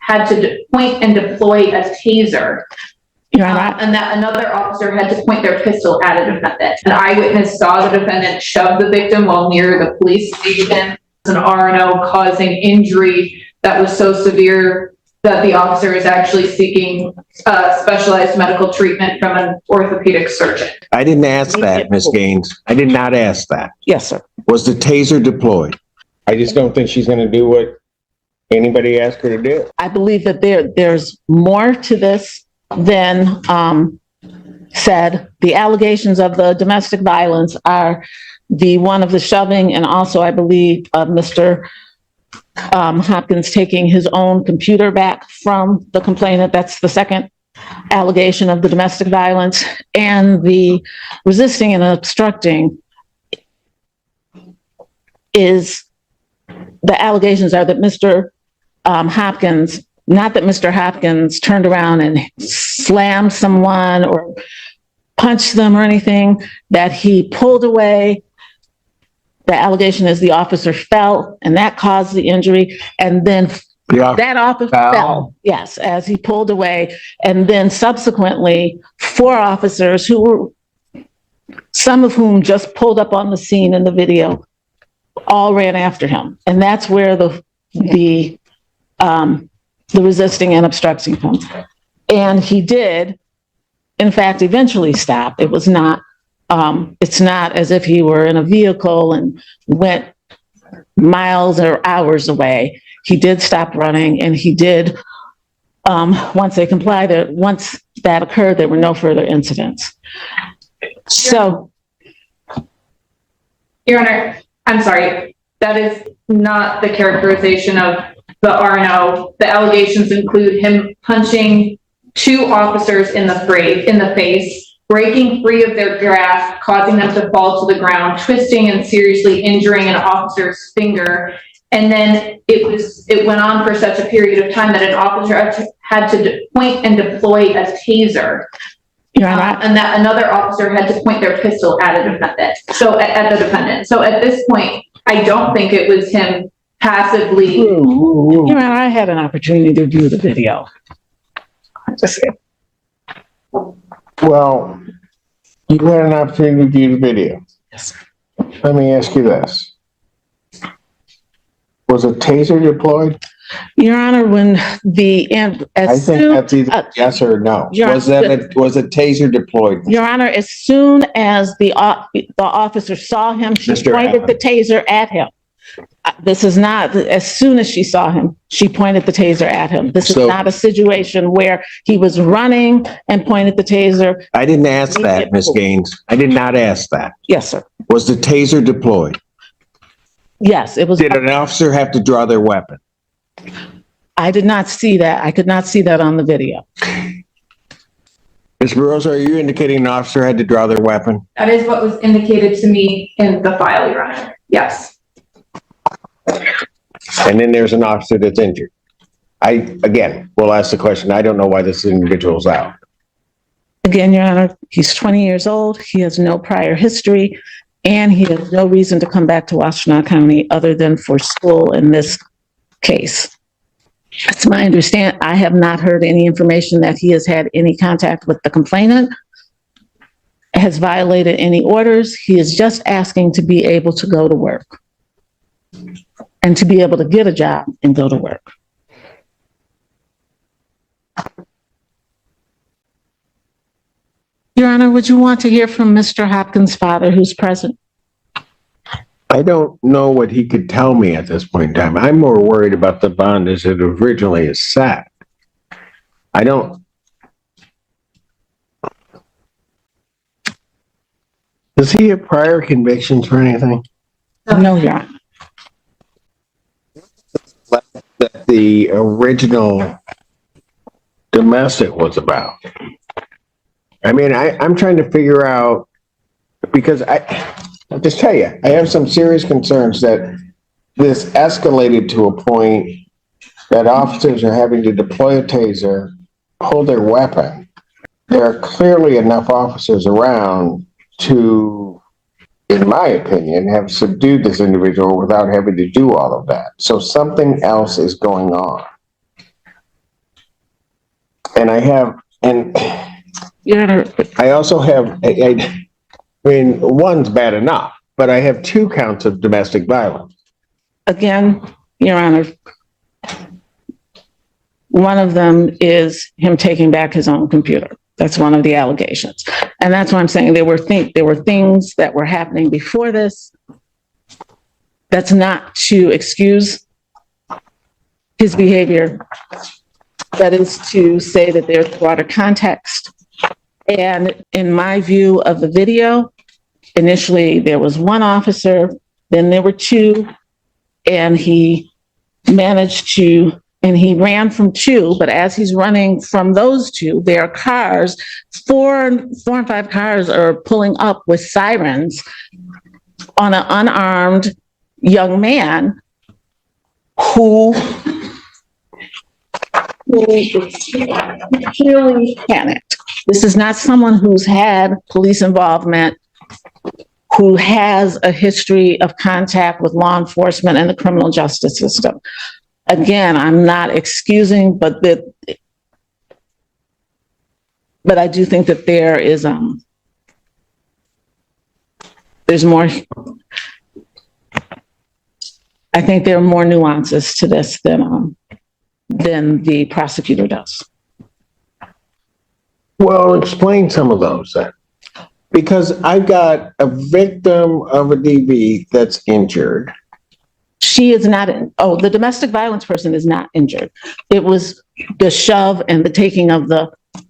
had to point and deploy a taser. Right. And that another officer had to point their pistol at a defendant. An eyewitness saw the defendant shove the victim while near the police station. An RNO causing injury that was so severe that the officer is actually seeking specialized medical treatment from an orthopedic surgeon. I didn't ask that, Ms. Gaines. I did not ask that. Yes, sir. Was the taser deployed? I just don't think she's going to do what anybody asked her to do. I believe that there's more to this than said. The allegations of the domestic violence are the one of the shoving, and also I believe Mr. Hopkins taking his own computer back from the complainant. That's the second allegation of the domestic violence. And the resisting and obstructing is, the allegations are that Mr. Hopkins, not that Mr. Hopkins turned around and slammed someone or punched them or anything, that he pulled away. The allegation is the officer fell and that caused the injury. And then that officer fell, yes, as he pulled away. And then subsequently, 4 officers who were, some of whom just pulled up on the scene in the video, all ran after him. And that's where the resisting and obstructing comes. And he did, in fact, eventually stop. It was not, it's not as if he were in a vehicle and went miles or hours away. He did stop running, and he did, once they complied, once that occurred, there were no further incidents. So, Your Honor, I'm sorry, that is not the characterization of the RNO. The allegations include him punching 2 officers in the face, breaking free of their grasp, causing them to fall to the ground, twisting and seriously injuring an officer's finger. And then it went on for such a period of time that an officer had to point and deploy a taser. And that another officer had to point their pistol at a defendant. So at the defendant. So at this point, I don't think it was him passively. Your Honor, I had an opportunity to view the video. Well, you had an opportunity to view the video. Yes. Let me ask you this. Was a taser deployed? Your Honor, when that's either yes or no. Was a taser deployed? Your Honor, as soon as the officer saw him, she pointed the taser at him. This is not, as soon as she saw him, she pointed the taser at him. This is not a situation where he was running and pointed the taser. I didn't ask that, Ms. Gaines. I did not ask that. Yes, sir. Was the taser deployed? Yes, it was. Did an officer have to draw their weapon? I did not see that. I could not see that on the video. Ms. Burroughs, are you indicating an officer had to draw their weapon? That is what was indicated to me in the file, Your Honor. Yes. And then there's an officer that's injured. Again, we'll ask the question. I don't know why this individual's out. Again, Your Honor, he's 20 years old. He has no prior history, and he has no reason to come back to Washtenaw County other than for school in this case. It's my understanding. I have not heard any information that he has had any contact with the complainant, has violated any orders. He is just asking to be able to go to work and to be able to get a job and go to work. Your Honor, would you want to hear from Mr. Hopkins' father, who's present? I don't know what he could tell me at this point in time. I'm more worried about the bond as it originally is set. I don't. Does he have prior convictions for anything? No, Your Honor. That the original domestic was about. I mean, I'm trying to figure out, because I'll just tell you, I have some serious concerns that this escalated to a point that officers are having to deploy a taser, pull their weapon. There are clearly enough officers around to, in my opinion, have subdued this individual without having to do all of that. So something else is going on. And I have, and Your Honor, I also have, I mean, one's bad enough, but I have 2 counts of domestic violence. again, Your Honor, one of them is him taking back his own computer. That's one of the allegations. And that's why I'm saying there were things that were happening before this. That's not to excuse his behavior. That is to say that there's broader context. And in my view of the video, initially there was 1 officer, then there were 2, and he ran from 2, but as he's running from those 2, there are cars, 4 and 5 cars are pulling up with sirens on an unarmed young man who clearly panicked. This is not someone who's had police involvement, who has a history of contact with law enforcement and the criminal justice system. Again, I'm not excusing, but I do think that there is there's more. I think there are more nuances to this than the prosecutor does. Well, explain some of those then. Because I've got a victim of a DV that's injured. She is not, the domestic violence person is not injured. It was the shove and the taking of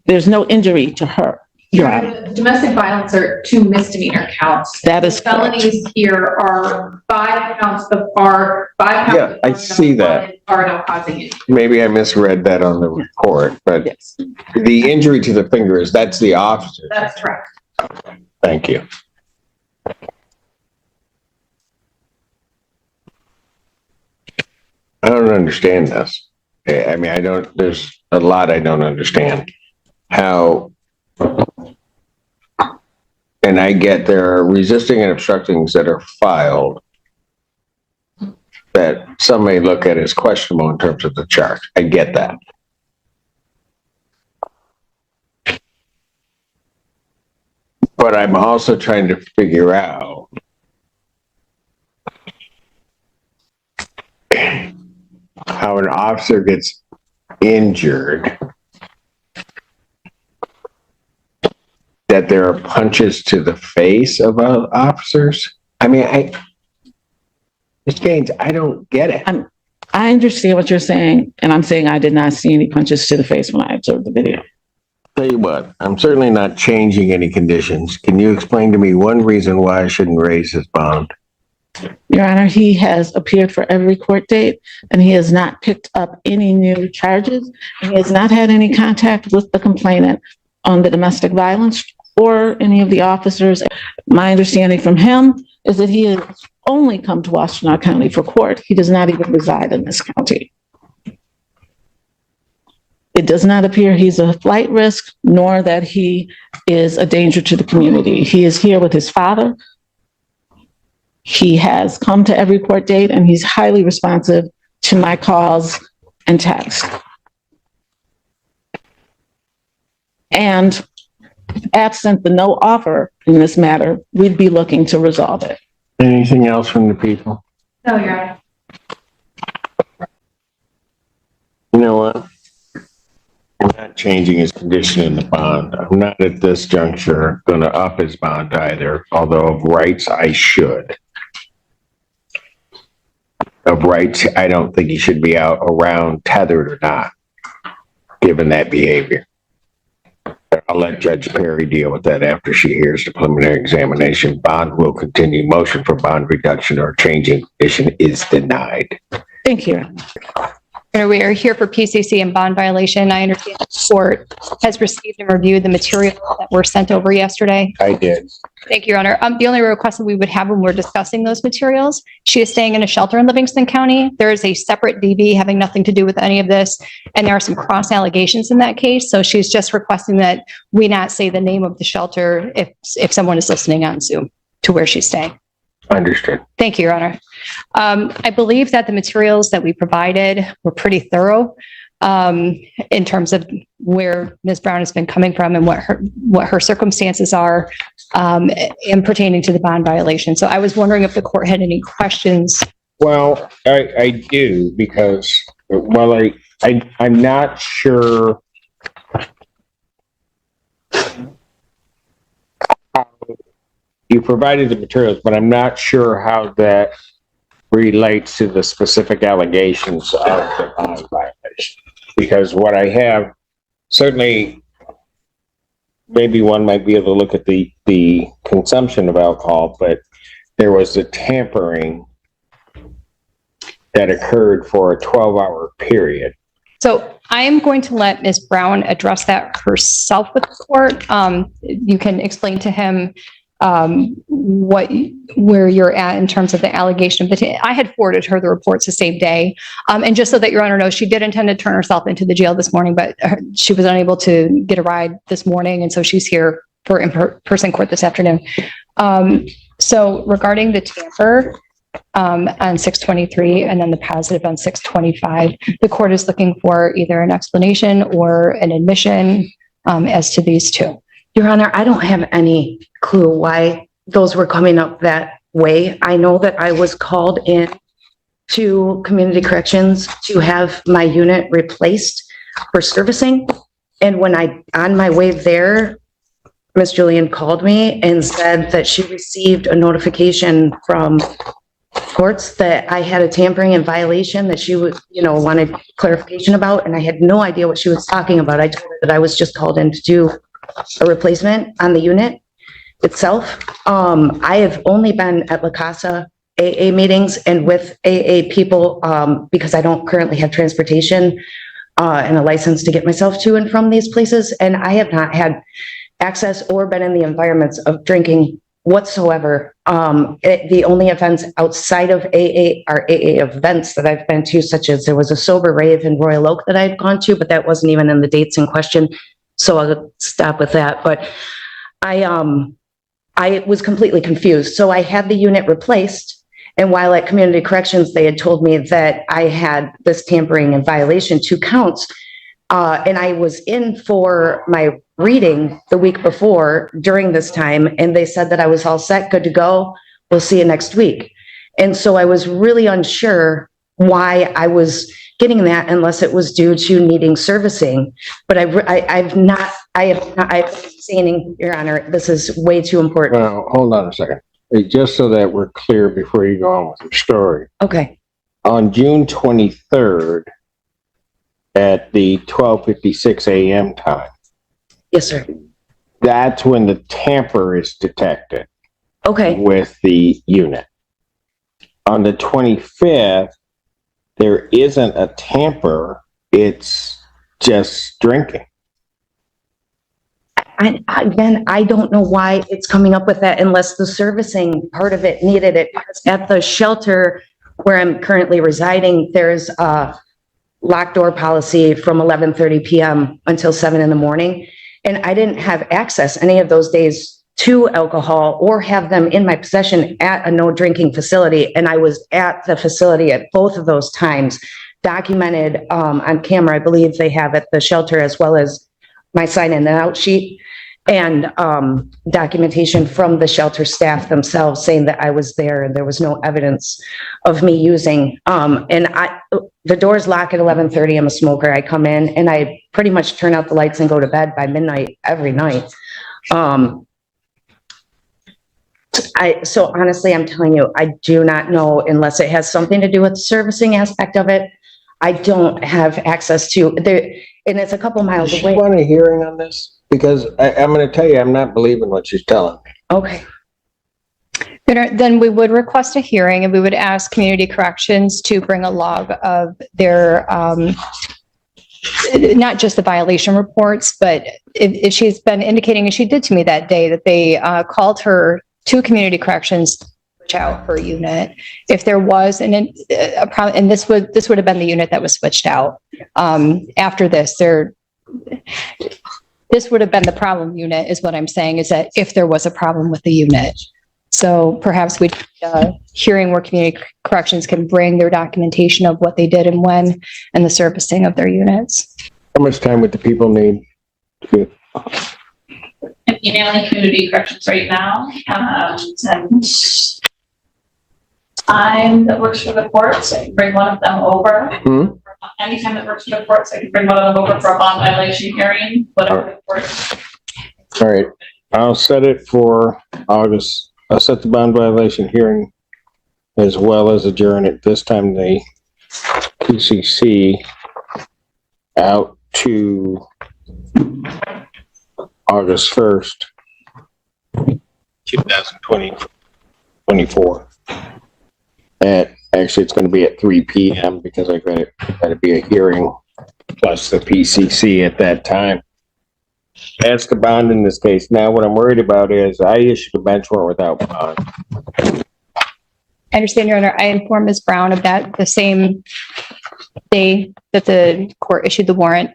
there's no injury to her. Your Honor. Domestic violence are 2 misdemeanor counts. That is correct. Felonies here are 5 counts of R, 5 counts. Yeah, I see that. Are no causing injury. Maybe I misread that on the report, but Yes. the injury to the finger that's the officer. That's correct. Thank you. I don't understand this. I mean, there's a lot I don't understand. How, and I get there are resisting and obstructings that are filed that some may look at as questionable in terms of the charge. I get that. But I'm also trying to figure out how an officer gets injured, that there are punches to the face of officers. I mean, Ms. Gaines, I don't get it. I understand what you're saying, and I'm saying I did not see any punches to the face when I observed the video. Tell you what, I'm certainly not changing any conditions. Can you explain to me one reason why I shouldn't raise his bond? Your Honor, he has appeared for every court date, and he has not picked up any new charges. He has not had any contact with the complainant on the domestic violence or any of the officers. My understanding from him is that he has only come to Washtenaw County for court. He does not even reside in this county. It does not appear he's a flight risk, nor that he is a danger to the community. He is here with his father. He has come to every court date, and he's highly responsive to my calls and texts. And absent the no offer in this matter, we'd be looking to resolve it. Anything else from the people? No, Your Honor. You know what? I'm not changing his condition in the bond. I'm not at this juncture going to up his bond either, although of rights I should. Of rights, I don't think he should be out around tethered or not, given that behavior. I'll let Judge Perry deal with that after she hears the preliminary examination. Bond will continue. Motion for bond reduction or changing condition is denied. Thank you. We are here for PCC and bond violation. I understand the court has received and reviewed the materials that were sent over yesterday. I did. Thank you, Your Honor. The only request that we would have when we're discussing those materials, she is staying in a shelter in Livingston County. There is a separate DV having nothing to do with any of this, and there are some cross allegations in that case. So she's just requesting that we not say the name of the shelter if someone is listening on Zoom to where she's staying. Understood. Thank you, Your Honor. I believe that the materials that we provided were pretty thorough in terms of where Ms. Brown has been coming from and what her circumstances are in pertaining to the bond violation. So I was wondering if the court had any questions. Well, I do, because, well, I'm not sure how you provided the materials, but I'm not sure how that relates to the specific allegations of the bond violation. Because what I have, certainly, maybe one might be able to look at the consumption of alcohol, but there was the tampering that occurred for a 12-hour period. So I am going to let Ms. Brown address that herself with the court. You can explain to him where you're at in terms of the allegation. But I had forwarded her the reports the same day. And just so that Your Honor knows, she did intend to turn herself into the jail this morning, but she was unable to get a ride this morning. And so she's here for in-person court this afternoon. So regarding the tamper, on 6/23 and then the positive on 6/25, the court is looking for either an explanation or an admission as to these two. Your Honor, I don't have any clue why those were coming up that way. I know that I was called in to community corrections to have my unit replaced for servicing. And when on my way there, Ms. Julian called me and said that she received a notification from courts that I had a tampering and violation that she would, wanted clarification about. And I had no idea what she was talking about. I told her that I was just called in to do a replacement on the unit itself. I have only been at La Casa AA meetings and with AA people because I don't currently have transportation and a license to get myself to and from these places. And I have not had access or been in the environments of drinking whatsoever. The only events outside of AA are AA events that I've been to, such as there was a sober rave in Royal Oak that I had gone to, but that wasn't even in the dates in question. So I'll stop with that. But I was completely confused. So I had the unit replaced. And while at community corrections, they had told me that I had this tampering and violation 2 counts. And I was in for my reading the week before during this time. And they said that I was all set, good to go. We'll see you next week. And so I was really unsure why I was getting that unless it was due to needing servicing. But I'm saying, Your Honor, this is way too important. Well, hold on a second. Just so that we're clear before you go on with your story. Okay. On June 23rd, at the 12:56 a.m. time, Yes, sir. that's when the tamper is detected Okay. with the unit. On the 25th, there isn't a tamper, it's just drinking. Again, I don't know why it's coming up with that unless the servicing part of it needed it. Because at the shelter where I'm currently residing, there's a locked door policy from 11:30 p.m. until 7 in the morning. And I didn't have access any of those days to alcohol or have them in my possession at a no drinking facility. And I was at the facility at both of those times, documented on camera. I believe they have at the shelter, as well as my sign in and out sheet and documentation from the shelter staff themselves saying that I was there and there was no evidence of me using. The doors lock at 11:30. I'm a smoker. I come in and I pretty much turn out the lights and go to bed by midnight every night. So honestly, I'm telling you, I do not know unless it has something to do with the servicing aspect of it. I don't have access to there, and it's a couple miles Does she away. want a hearing on this? Because I'm going to tell you, I'm not believing what she's telling me. Okay. Then we would request a hearing and we would ask community corrections to bring a log of their, not just the violation reports, but if she's been indicating, and she did to me that day, that they called her to community corrections to switch out her unit. If there was a problem, and this would have been the unit that was switched out. After this, this would have been the problem unit, is what I'm saying, is that if there was a problem with the unit. So perhaps we'd hearing where community corrections can bring their documentation of what they did and when, and the servicing of their units. How much time would the people need? I'm emailing community corrections right now. And time that works for the court, so I can bring one of them over. Anytime that works for the court, so I can bring one of them over for a bond violation hearing, whatever the court. All right, I'll set it for August. I'll set the bond violation hearing as well as adjourn it. This time the PCC out to August 1st, 2024. Actually, it's going to be at 3 p.m. because I got to be a hearing plus the PCC at that time. That's the bond in this case. Now, what I'm worried about is I issued a bench warrant without bond. I understand, Your Honor. I informed Ms. Brown of that the same day that the court issued the warrant.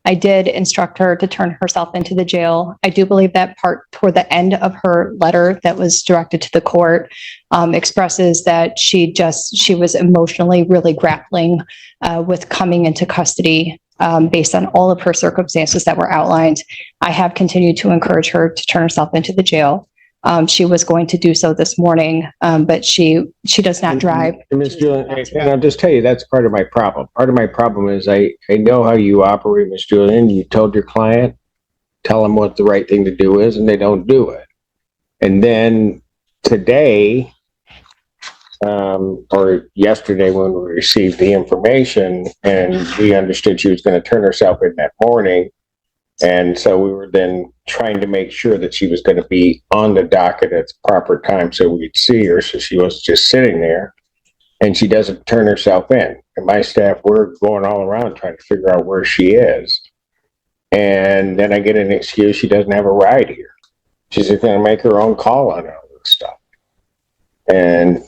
I did instruct her to turn herself into the jail. I do believe that part toward the end of her letter that was directed to the court expresses that she was emotionally really grappling with coming into custody based on all of her circumstances that were outlined. I have continued to encourage her to turn herself into the jail. She was going to do so this morning, but she does not drive. Ms. Julian, and I'll just tell you, that's part of my problem. Part of my problem is I know how you operate, Ms. Julian. You told your client, tell them what the right thing to do is, and they don't do it. And then today, or yesterday when we received the information and we understood she was going to turn herself in that morning. And so we were then trying to make sure that she was going to be on the docket at the proper time so we'd see her. So she was just sitting there and she doesn't turn herself in. And my staff, we're going all around trying to figure out where she is. And then I get an excuse she doesn't have a ride here. She's going to make her own call on all this stuff. And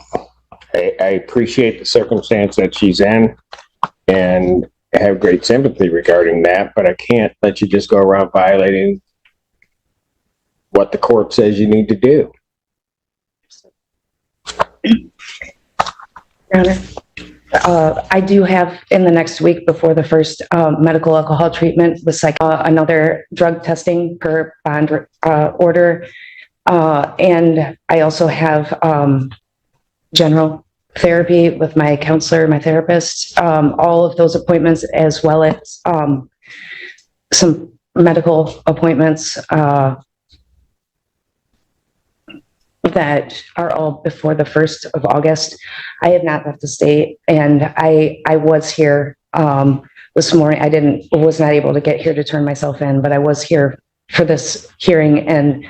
I appreciate the circumstance that she's in. And I have great sympathy regarding that, but I can't let you just go around violating what the court says you need to do. Your Honor, I do have in the next week before the first medical alcohol treatment with another drug testing per bond order. And I also have general therapy with my counselor, my therapist, all of those appointments, as well as some medical appointments that are all before the 1st of August. I have not left the state, and I was here this morning. I was not able to get here to turn myself in, but I was here for this hearing, and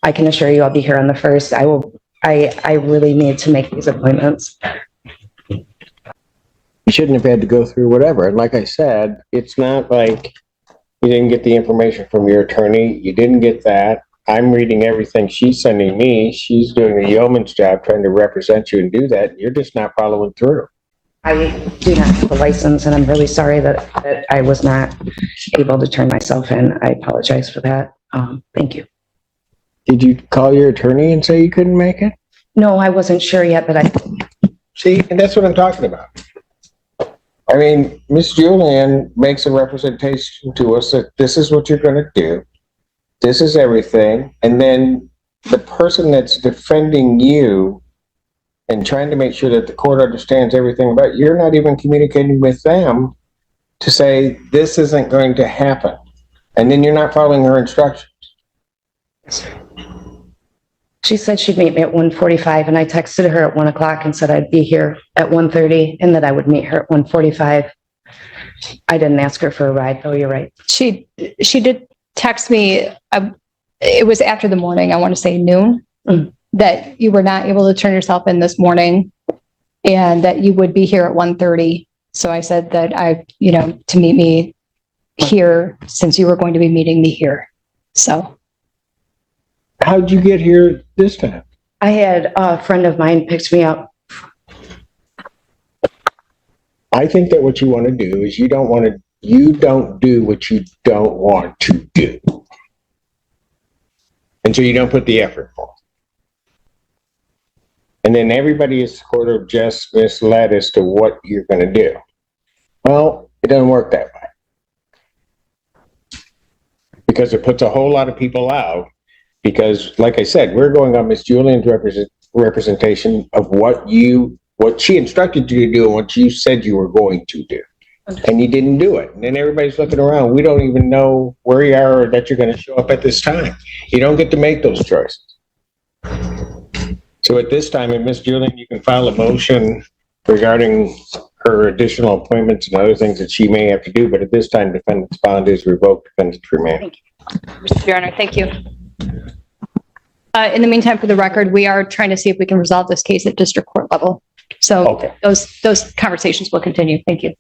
I can assure you I'll be here on the 1st. I really need to make these appointments. You shouldn't have had to go through whatever. And like I said, it's not like you didn't get the information from your attorney. You didn't get that. I'm reading everything she's sending me. She's doing a yeoman's job trying to represent you and do that. You're just not following through. I do not have a license, and I'm really sorry that I was not able to turn myself in. I apologize for that. Thank you. Did you call your attorney and say you couldn't make it? No, I wasn't sure yet, but See, and that's what I'm talking about. I mean, Miss Julian makes a representation to us that this is what you're going to do. This is everything. And then the person that's defending you and trying to make sure that the court understands everything about you're not even communicating with them to say this isn't going to happen. And then you're not following her instructions. she said she'd meet me at 1:45, and I texted her at 1 o'clock and said I'd be here at 1:30 and that I would meet her at 1:45. I didn't ask her for a ride, though. You're right. She did text me. It was after the morning, I want to say noon, that you were not able to turn yourself in this morning and that you would be here at 1:30. So I said that to meet me here since you were going to be meeting me here. So. How'd you get here this time? I had a friend of mine picked me up. I think that what you want to do is you don't do what you don't want to do. And so you don't put the effort forth. And then everybody is sort of just misled as to what you're going to do. Well, it doesn't work that way. because it puts a whole lot of people out. Because like I said, we're going on Miss Julian's representation of what she instructed you to do and what you said you were going to do. And you didn't do it. And then everybody's looking around. We don't even know where you are or that you're going to show up at this time. You don't get to make those choices. So at this time, and Miss Julian, you can file a motion regarding her additional appointments and other things that she may have to do. But at this time, defendant's bond is revoked, defendant's remand. Your Honor, thank you. In the meantime, for the record, we are trying to see if we can resolve this case at district court level. So Okay. those conversations will continue. Thank you.